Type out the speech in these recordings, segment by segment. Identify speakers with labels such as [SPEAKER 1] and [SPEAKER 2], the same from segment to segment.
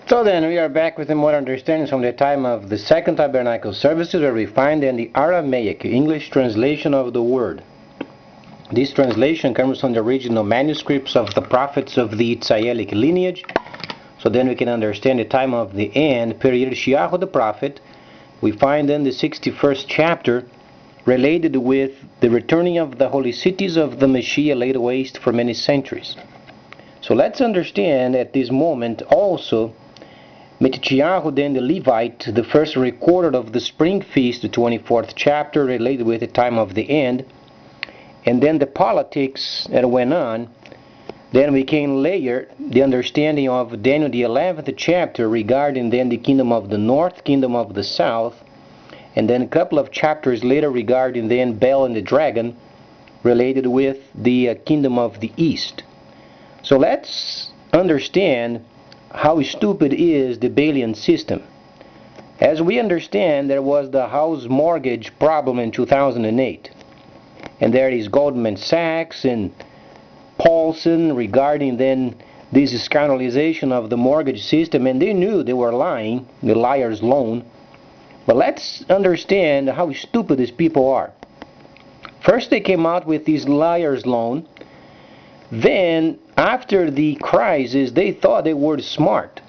[SPEAKER 1] So then we are back with more understanding from the time of the Second Tabernacle services, where we find in the Aramaic English translation of the word. This translation comes from the original manuscripts of the prophets of the Itzaelic lineage. So then we can understand the time of the end period. Shiahu the prophet, we find in the 61st chapter related with the returning of the holy cities of the Messiah laid waste for many centuries. So let's understand at this moment also Metchiyahu, then the Levite, the first recorder of the spring feast, the 24th chapter, related with the time of the end, and then the politics that went on. Then we can layer the understanding of Daniel, the 11th chapter, regarding then the kingdom of the north, kingdom of the south, and then a couple of chapters later regarding then Bel and the dragon, related with the kingdom of the east. So let's understand how stupid is the Balian system. As we understand, there was the house mortgage problem in 2008, and there is Goldman Sachs and Paulson regarding then this scandalization of the mortgage system, and they knew they were lying, the liar's loan. But let's understand how stupid these people are. First they came out with this liar's loan. Then, after the crisis, they thought they were smart.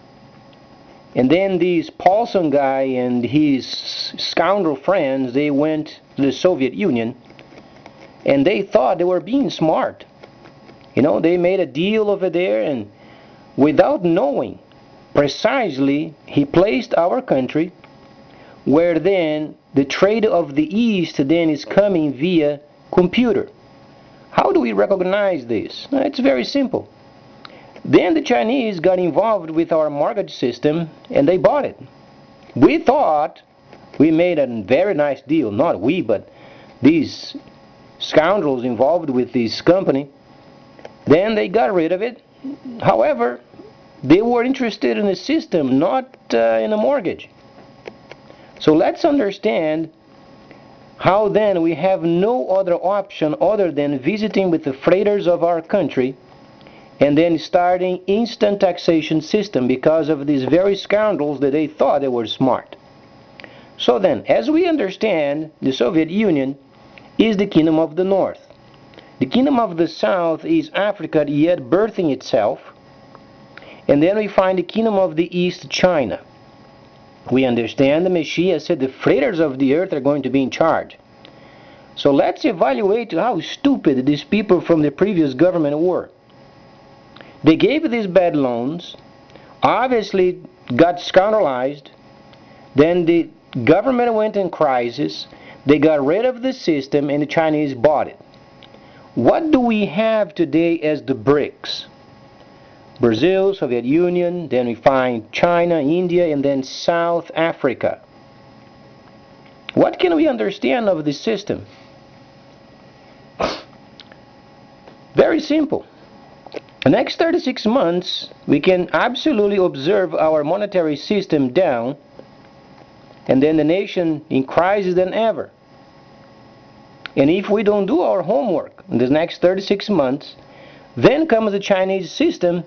[SPEAKER 1] And then this Paulson guy and his scoundrel friends, they went to the Soviet Union, and they thought they were being smart. You know, they made a deal over there, and without knowing precisely, he placed our country where then the trade of the East then is coming via computer. How do we recognize this? It's very simple. Then the Chinese got involved with our mortgage system and they bought it. We thought we made a very nice deal. Not we, but these scoundrels involved with this company. Then they got rid of it. However, they were interested in the system, not in a mortgage. So let's understand how then we have no other option other than visiting with the freighters of our country and then starting instant taxation system because of these very scoundrels that they thought they were smart. So then, as we understand, the Soviet Union is the kingdom of the north. The kingdom of the south is Africa yet birthing itself. And then we find the kingdom of the east, China. We understand the Messiah said the freighters of the earth are going to be in charge. So let's evaluate how stupid these people from the previous government were. They gave these bad loans, obviously got scandalized, then the government went in crisis, they got rid of the system and the Chinese bought it. What do we have today as the BRICS? Brazil, Soviet Union, then we find China, India, and then South Africa. What can we understand of this system? Very simple. The next 36 months, we can absolutely observe our monetary system down, and then the nation in crisis than ever. And if we don't do our homework in the next 36 months, then comes the Chinese system,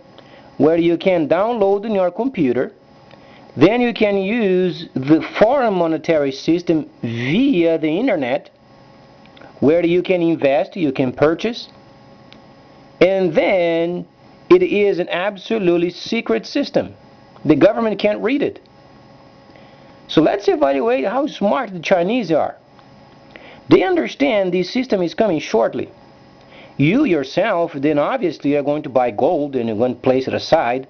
[SPEAKER 1] where you can download in your computer, then you can use the foreign monetary system via the internet, where you can invest, you can purchase, and then it is an absolutely secret system. The government can't read it. So let's evaluate how smart the Chinese are. They understand this system is coming shortly. You yourself then obviously are going to buy gold and you're going to place it aside,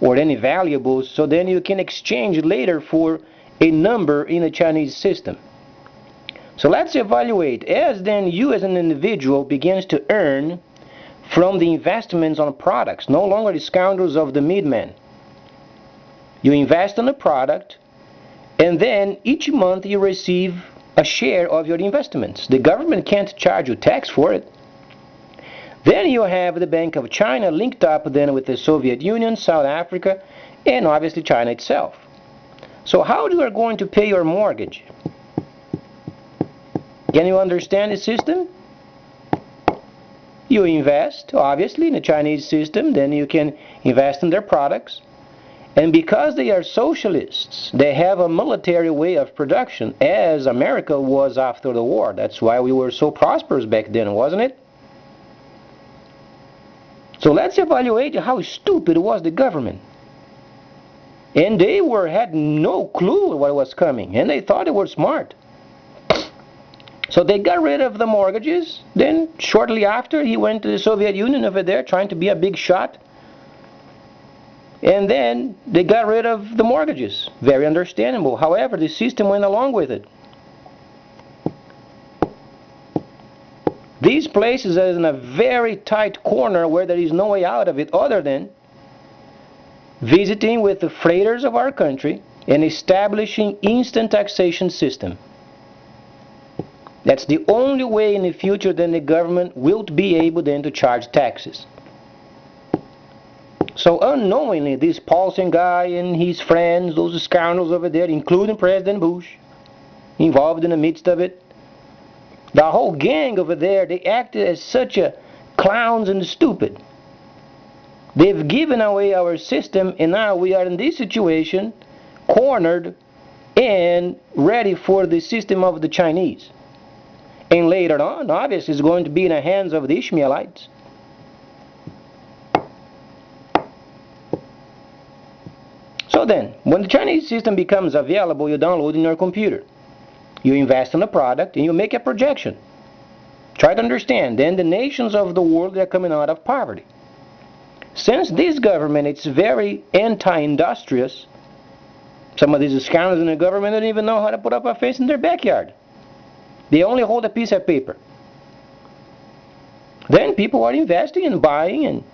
[SPEAKER 1] or any valuables, so then you can exchange later for a number in the Chinese system. So let's evaluate as then you as an individual begins to earn from the investments on products, no longer the scoundrels of the middlemen. You invest in a product, and then each month you receive a share of your investments. The government can't charge you tax for it. Then you have the Bank of China linked up then with the Soviet Union, South Africa, and obviously China itself. So how you are going to pay your mortgage? Can you understand the system? You invest, obviously, in the Chinese system, then you can invest in their products. And because they are socialists, they have a military way of production, as America was after the war. That's why we were so prosperous back then, wasn't it? So let's evaluate how stupid was the government. And they had no clue what was coming, and they thought they were smart. So they got rid of the mortgages. Then shortly after, he went to the Soviet Union over there trying to be a big shot. And then they got rid of the mortgages. Very understandable. However, the system went along with it. These places are in a very tight corner where there is no way out of it other than visiting with the freighters of our country and establishing instant taxation system. That's the only way in the future then the government will be able then to charge taxes. So unknowingly, this Paulson guy and his friends, those scoundrels over there, including President Bush, involved in the midst of it, the whole gang over there, they acted as such a clowns and stupid. They've given away our system, and now we are in this situation, cornered and ready for the system of the Chinese. And later on, obviously, it's going to be in the hands of the Ishmaelites. So then, when the Chinese system becomes available, you download in your computer. You invest in a product and you make a projection. Try to understand. Then the nations of the world are coming out of poverty. Since this government is very anti-industrious, some of these scoundrels in the government don't even know how to put up a fence in their backyard. They only hold a piece of paper. Then people are investing and buying and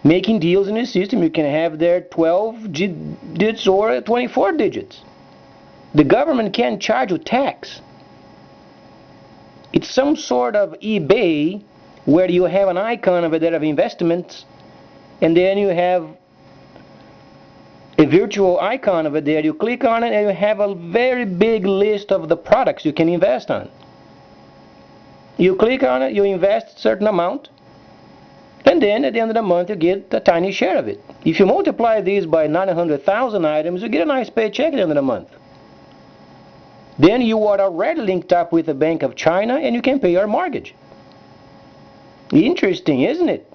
[SPEAKER 1] making deals in the system. You can have their 12 digits or 24 digits. The government can't charge you tax. It's some sort of eBay where you have an icon over there of investments, and then you have a virtual icon over there. You click on it and you have a very big list of the products you can invest on. You click on it, you invest a certain amount, and then at the end of the month you get a tiny share of it. If you multiply these by 900,000 items, you get a nice paycheck at the end of the month. Then you are already linked up with the Bank of China and you can pay your mortgage. Interesting, isn't it?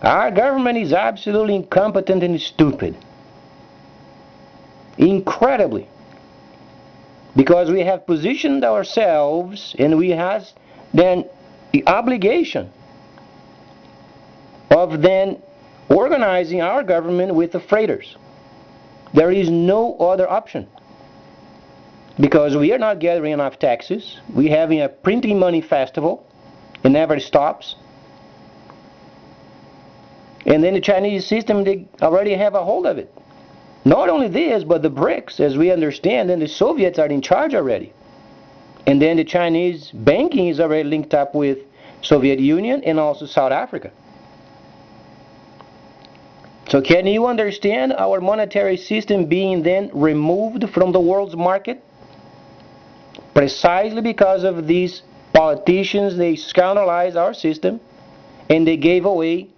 [SPEAKER 1] Our government is absolutely incompetent and stupid. Incredibly. Because we have positioned ourselves and we have then the obligation of then organizing our government with the freighters. There is no other option. Because we are not gathering enough taxes. We're having a printing money festival. It never stops. And then the Chinese system, they already have a hold of it. Not only this, but the BRICS, as we understand, and the Soviets are in charge already. And then the Chinese banking is already linked up with Soviet Union and also South Africa. So can you understand our monetary system being then removed from the world's market? Precisely because of these politicians, they scoundrelized our system and they gave away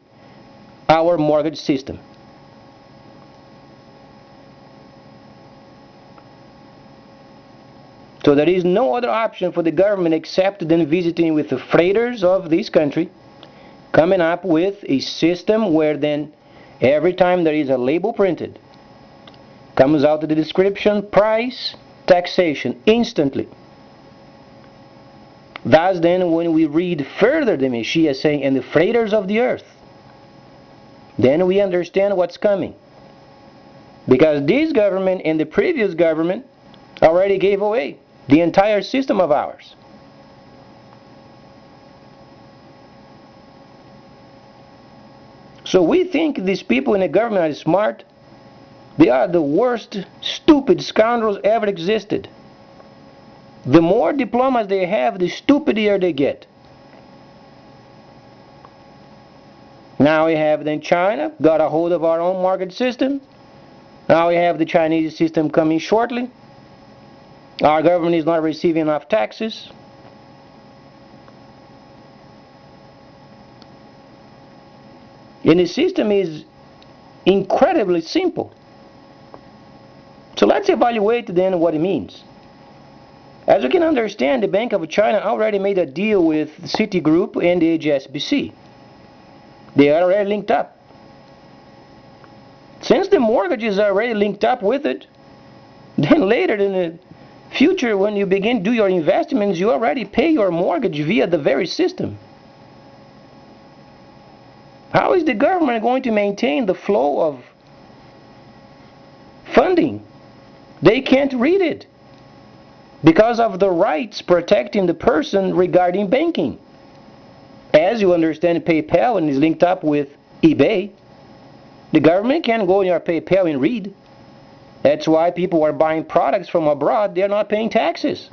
[SPEAKER 1] our mortgage system. So there is no other option for the government except then visiting with the freighters of this country, coming up with a system where then every time there is a label printed, comes out the description, price, taxation, instantly. Thus then when we read further the Messiah saying, and the freighters of the earth, then we understand what's coming. Because this government and the previous government already gave away the entire system of ours. So we think these people in the government are smart. They are the worst stupid scoundrels ever existed. The more diplomas they have, the stupider they get. Now we have then China, got a hold of our own market system. Now we have the Chinese system coming shortly. Our government is not receiving enough taxes. And the system is incredibly simple. So let's evaluate then what it means. As you can understand, the Bank of China already made a deal with Citigroup and the HSBC. They are already linked up. Since the mortgage is already linked up with it, then later in the future, when you begin to do your investments, you already pay your mortgage via the very system. How is the government going to maintain the flow of funding? They can't read it because of the rights protecting the person regarding banking. As you understand, PayPal and is linked up with eBay. The government can't go in your PayPal and read. That's why people are buying products from abroad. They're not paying taxes.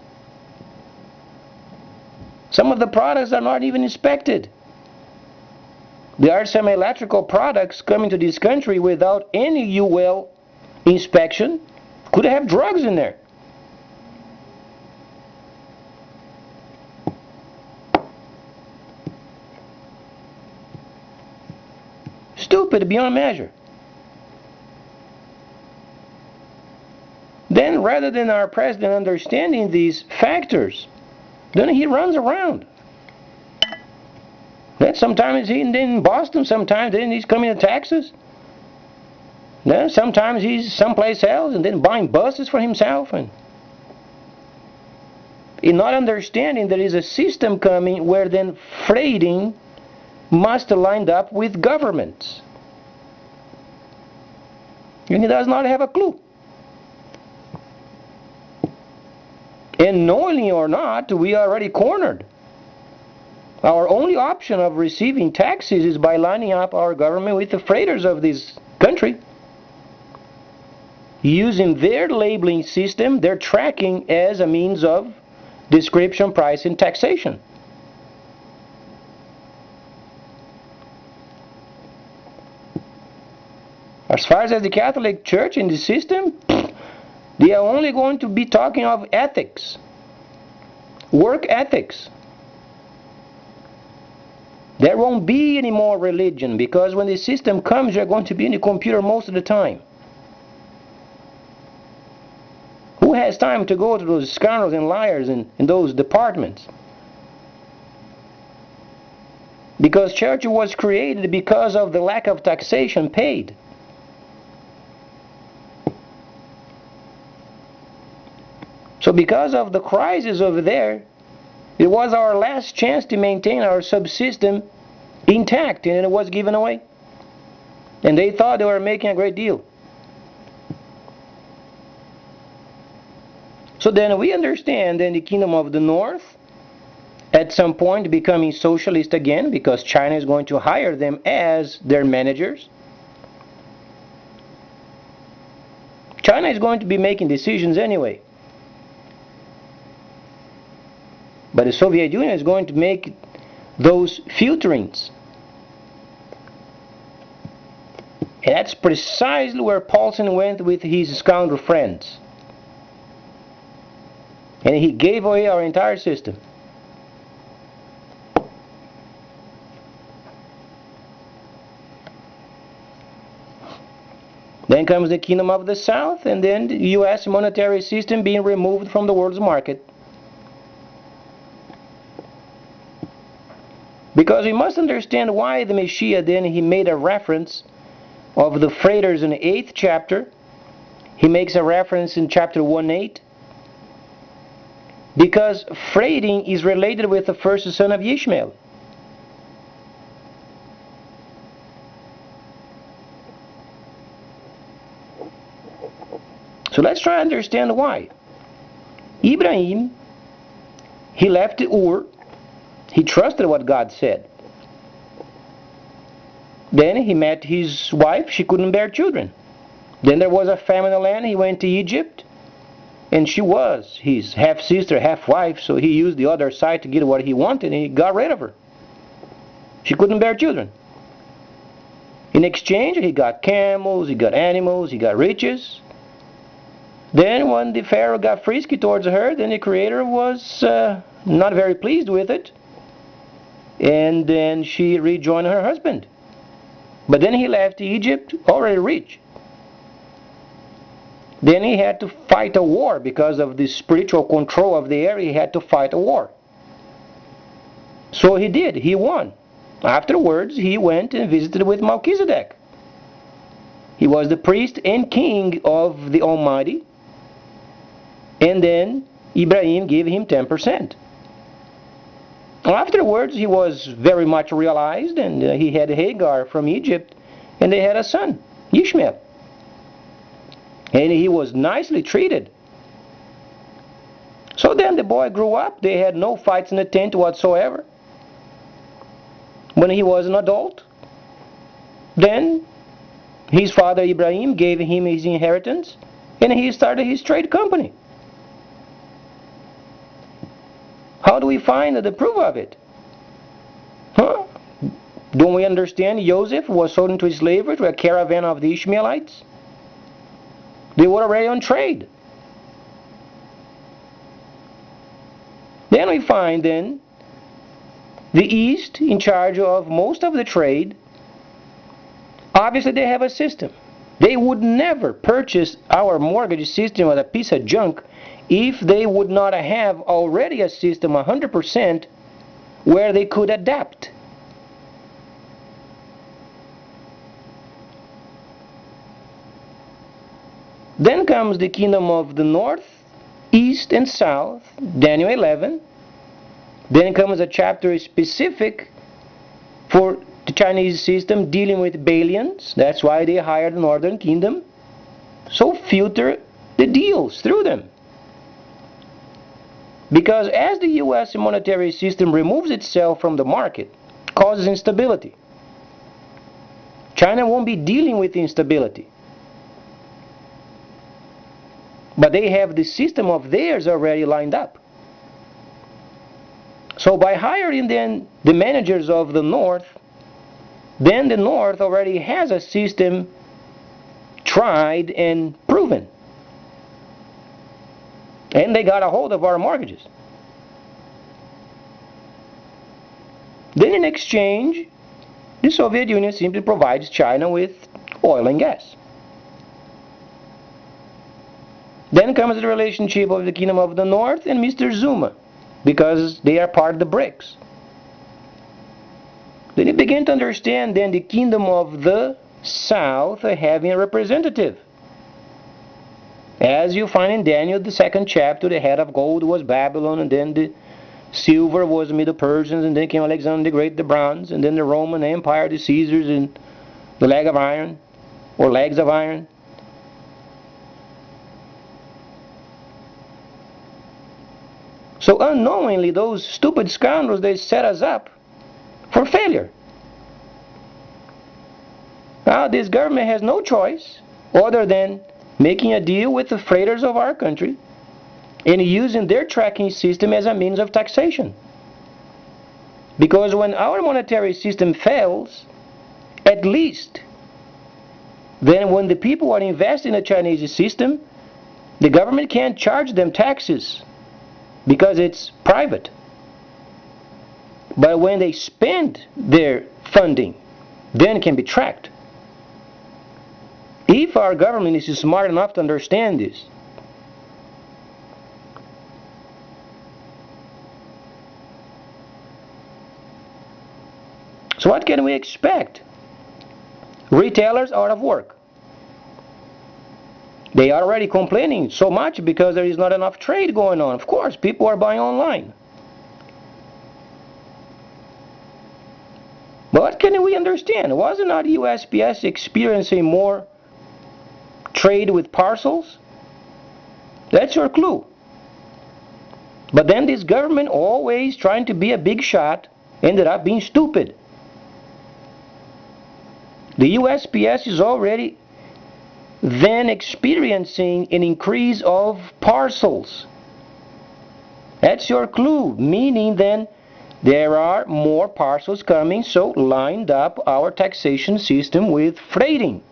[SPEAKER 1] Some of the products are not even inspected. There are some electrical products coming to this country without any UL inspection. Could have drugs in there. Stupid beyond measure. Then, rather than our president understanding these factors, then he runs around. Then sometimes he's in Boston, sometimes then he's coming to Texas. Then sometimes he's someplace else and then buying buses for himself. And in not understanding there is a system coming where then freighting must line up with governments. And he does not have a clue. And knowingly or not, we are already cornered. Our only option of receiving taxes is by lining up our government with the freighters of this country. Using their labeling system, their tracking as a means of description, price, and taxation. As far as the Catholic Church in the system, they are only going to be talking of ethics, work ethics. There won't be any more religion, because when the system comes, you're going to be in the computer most of the time. Who has time to go to those scoundrels and liars in those departments? Because church was created because of the lack of taxation paid. So because of the crisis over there, it was our last chance to maintain our subsystem intact, and it was given away. And they thought they were making a great deal. So then we understand in the Kingdom of the North, at some point becoming socialist again, because China is going to hire them as their managers. China is going to be making decisions anyway. But the Soviet Union is going to make those filterings. And that's precisely where Paulson went with his scoundrel friends. And he gave away our entire system. Then comes the Kingdom of the South, and then the U.S. monetary system being removed from the world's market. Because we must understand why the Messiah then he made a reference of the freighters in the 8th chapter. He makes a reference in chapter 1:8. Because freighting is related with the first son of Ishmael. So let's try to understand why. Ibrahim, he left Ur. He trusted what God said. Then he met his wife. She couldn't bear children. Then there was a famine in the land. He went to Egypt. And she was his half-sister, half-wife. So he used the other side to get what he wanted. And he got rid of her. She couldn't bear children. In exchange, he got camels. He got animals. He got riches. Then when the Pharaoh got frisky towards her, then the Creator was not very pleased with it. And then she rejoined her husband. But then he left Egypt already rich. Then he had to fight a war because of the spiritual control of the area. He had to fight a war. So he did. He won. Afterwards, he went and visited with Melchizedek. He was the priest and king of the Almighty. And then Ibrahim gave him 10%. Afterwards, he was very much realized, and he had Hagar from Egypt, and they had a son, Ishmael. And he was nicely treated. So then the boy grew up. They had no fights in the tent whatsoever. When he was an adult, then his father Ibrahim gave him his inheritance, and he started his trade company. How do we find the proof of it? Huh? Don't we understand Joseph was sold into slavery to a caravan of the Ishmaelites? They were already on trade. Then we find then the East in charge of most of the trade. Obviously they have a system. They would never purchase our mortgage system as a piece of junk if they would not have already a system 100% where they could adapt. Then comes the kingdom of the north, east, and south, Daniel 11. Then comes a chapter specific for the Chinese system dealing with Balians. That's why they hired the northern kingdom. So filter the deals through them. Because as the U.S. monetary system removes itself from the market, causes instability. China won't be dealing with instability. But they have the system of theirs already lined up. So by hiring then the managers of the north, then the north already has a system tried and proven. And they got a hold of our mortgages. Then in exchange, the Soviet Union simply provides China with oil and gas. Then comes the relationship of the Kingdom of the North and Mr. Zuma, because they are part of the BRICS. Then you begin to understand then the Kingdom of the South having a representative. As you find in Daniel, the 2nd chapter, the head of gold was Babylon, and then the silver was the Middle Persians, and then came Alexander the Great, the bronze, and then the Roman Empire, the Caesars, and the leg of iron, or legs of iron. So unknowingly, those stupid scoundrels, they set us up for failure. Now, this government has no choice other than making a deal with the freighters of our country and using their tracking system as a means of taxation. Because when our monetary system fails, at least then when the people are investing in the Chinese system, the government can't charge them taxes because it's private. But when they spend their funding, then it can be tracked. If our government is smart enough to understand this, so what can we expect? Retailers are out of work. They are already complaining so much because there is not enough trade going on. Of course, people are buying online. But what can we understand? Wasn't not USPS experiencing more trade with parcels? That's your clue. But then this government, always trying to be a big shot, ended up being stupid. The USPS is already then experiencing an increase of parcels. That's your clue, meaning then there are more parcels coming, so lined up our taxation system with freighting.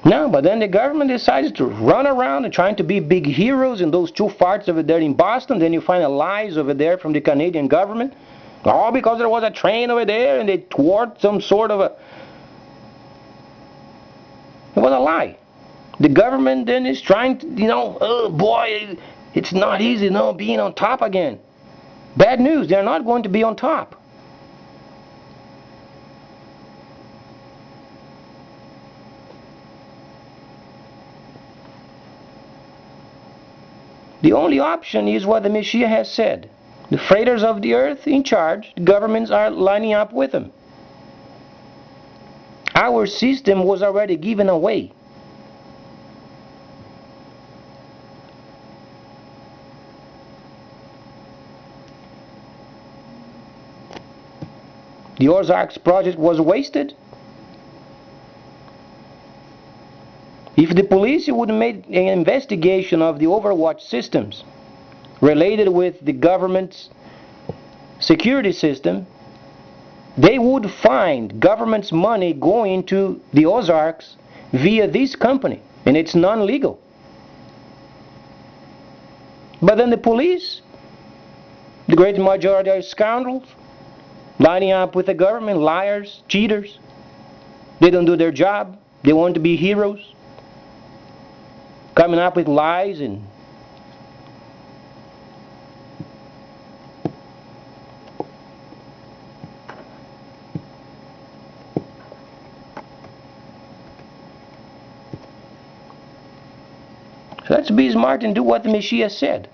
[SPEAKER 1] Now, but then the government decides to run around and trying to be big heroes in those two farts over there in Boston. Then you find lies over there from the Canadian government. All because there was a train over there and they thwart some sort of a... It was a lie. The government then is trying to, oh boy, it's not easy, being on top again. Bad news, they're not going to be on top. The only option is what the Messiah has said. The freighters of the earth in charge, the governments are lining up with them. Our system was already given away. The Ozarks project was wasted. If the police would make an investigation of the Overwatch systems related with the government's security system, they would find government's money going to the Ozarks via this company, and it's non-legal. But then the police, the great majority are scoundrels, lining up with the government, liars, cheaters. They don't do their job. They want to be heroes, coming up with lies and so let's be smart and do what the Messiah said.